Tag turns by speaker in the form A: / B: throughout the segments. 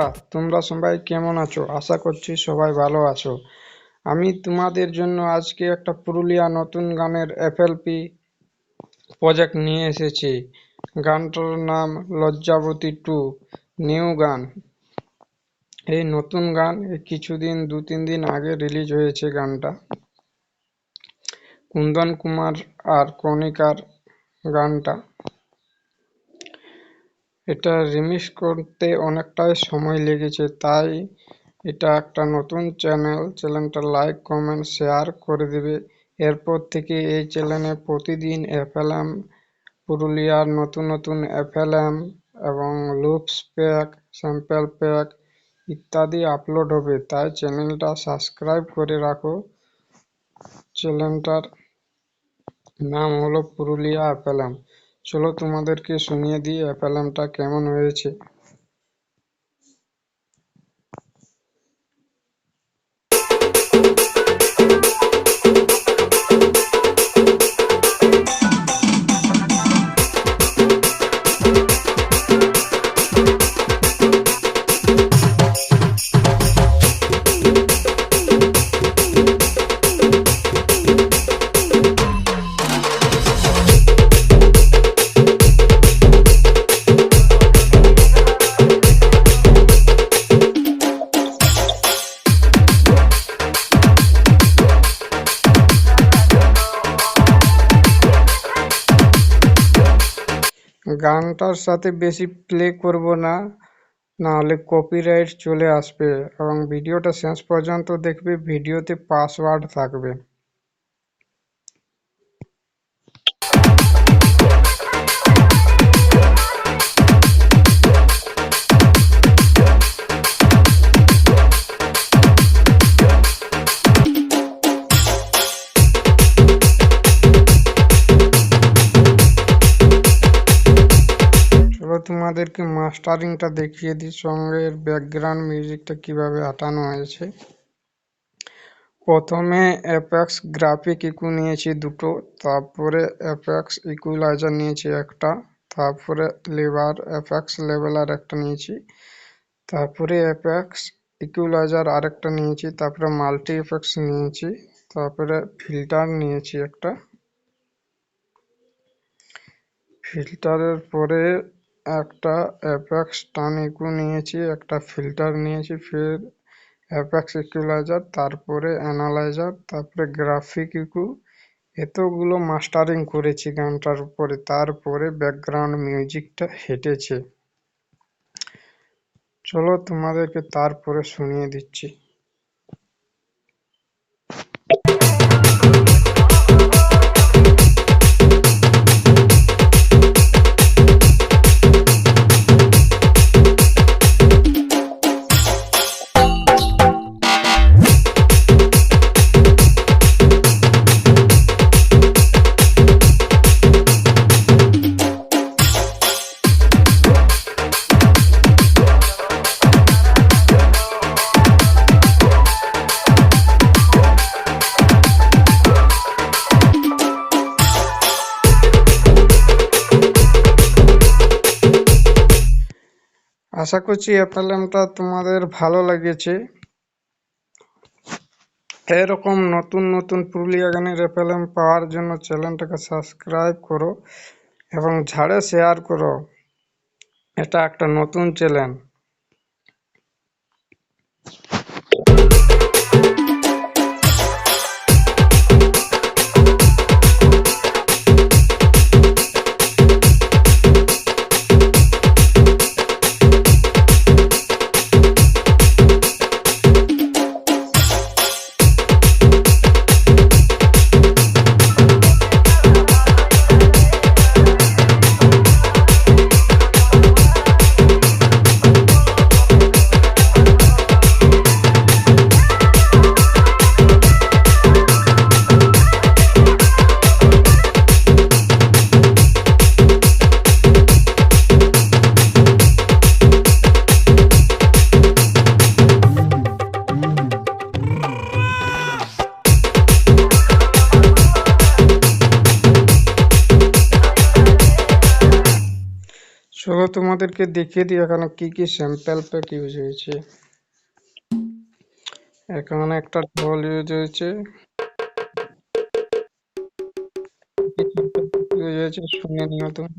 A: বন্ধুরা, তোমরা সবাই কেমন আছো? আশা করছি সবাই ভালো আছো। আমি তোমাদের জন্য আজকে একটা পুরুলিয়া নতুন গানের এফএলপি প্রজেক্ট নিয়ে এসেছি। গানটার নাম লজ্জাবতী 2 নিউ গান। এই নতুন গান কিছুদিন 2-3 দিন আগে রিলিজ হয়েছে গানটা। কুন্দন কুমার আর কণিকার গানটা। এটা রিমিক্স করতে অনেকটাই সময় লেগেছে, তাই এটা একটা নতুন চ্যানেলটা লাইক কমেন্ট শেয়ার করে দেবে। এরপর থেকে এই চ্যানেলে প্রতিদিন এফএলএম পুরুলিয়ার নতুন এফএলএম এবং লুপস প্যাক, স্যাম্পল প্যাক ইত্যাদি আপলোড হবে, তাই চ্যানেলটা সাবস্ক্রাইব করে রাখো। চ্যানেলটার নাম হলো পুরুলিয়া এফএলএম। চলো তোমাদেরকে শুনিয়ে দিই এফএলএমটা কেমন হয়েছে। গানটার সাথে বেশি প্লে করব না, নাহলে কপিরাইট চলে আসবে। এবং ভিডিওটা শেষ পর্যন্ত দেখবে, ভিডিওতে পাসওয়ার্ড থাকবে। তোমাদেরকে মাস্টারিংটা দেখিয়ে দিই, সঙ্গে ব্যাকগ্রাউন্ড মিউজিকটা কিভাবে আটানো হয়েছে। প্রথমে এফএক্স গ্রাফিক ইকু নিয়েছি দুটো, তারপরে এফএক্স ইকুয়ালাইজার নিয়েছি একটা, তারপরে এফএক্স লেভেলার একটা নিয়েছি, তারপরে এফএক্স ইকুয়ালাইজার আরেকটা নিয়েছি, তারপরে মাল্টি এফএক্স নিয়েছি, তারপরে ফিল্টার নিয়েছি একটা। ফিল্টারের পরে একটা এফএক্স টান ইকু নিয়েছি, একটা ফিল্টার নিয়েছি, ফির এফএক্স ইকুয়ালাইজার, তারপরে অ্যানালাইজার, তারপরে গ্রাফিক ইকু। এতগুলো মাস্টারিং করেছি গানটার উপরে, তারপরে ব্যাকগ্রাউন্ড মিউজিকটা হেঁটেছে। চলো তোমাদেরকে তারপরে শুনিয়ে দিচ্ছি। আশা করছি এফএলএমটা তোমাদের ভালো লেগেছে। এরকম নতুন পুরুলিয়া গানের এফএলএম পাওয়ার জন্য চ্যানেলটাকে সাবস্ক্রাইব করো এবং ঝাড়ে শেয়ার করো। এটা একটা নতুন চ্যানেল। চলো তোমাদেরকে দেখিয়ে দিই এখানে কি কি স্যাম্পল প্যাক ইউজ হয়েছে। এখানে একটা ঢোল ইউজ হয়েছে, শুনে নিও তুমি।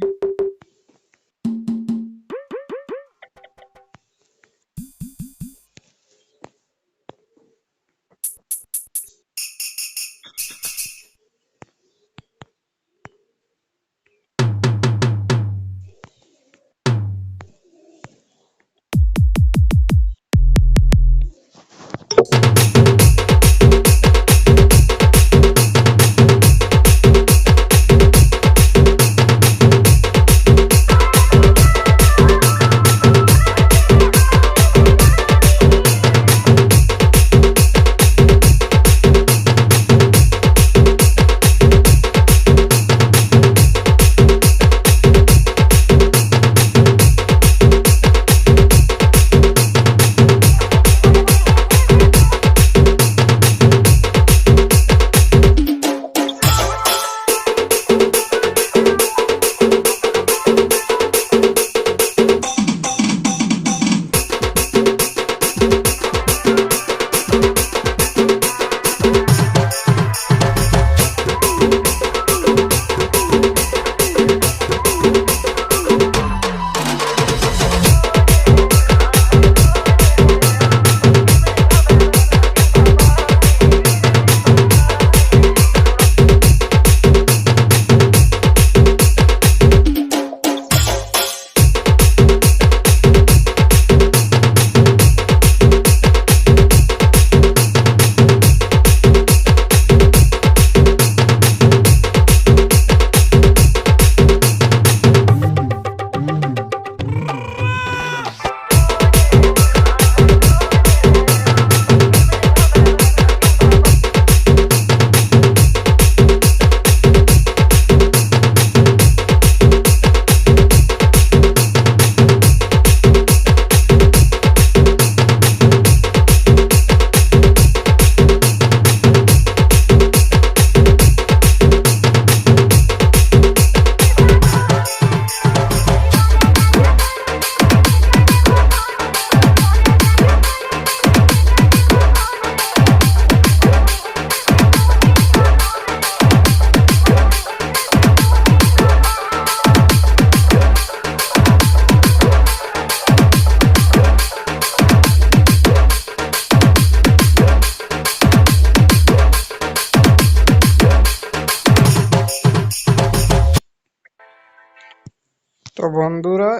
A: তো বন্ধুরা,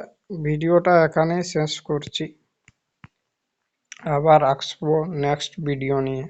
A: ভিডিওটা এখানেই শেষ করছি, আবার আসবো নেক্সট ভিডিও নিয়ে।